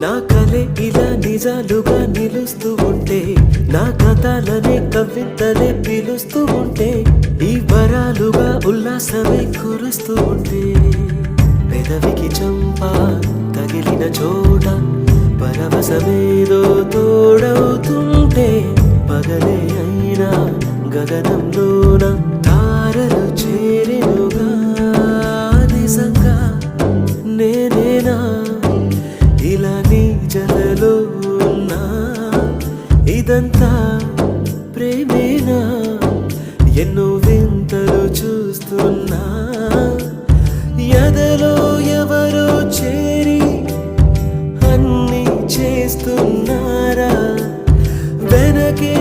నా కలే ఇలా నిజాలుగా నిలుస్తూ ఉంటే, నా కథలనే కవితలే పిలుస్తూ ఉంటే, ఈ వరాలుగా ఉల్లాసమే కురుస్తూ ఉంటే, పెదవికి చంప తగిలిన చోట పరవశమేదో తోడవుతుంటే, పగలే అయినా గగనంలోన తారలు చేరెనుగా, నిజంగా నేనేనా ఇలా నీ జలలో ఉన్నా, ఇదంతా ప్రేమేనా? ఎన్నో వింతలు చూస్తున్నా, ఎదలో ఎవరో చేరి అన్ని చేస్తున్నారా? వెనకే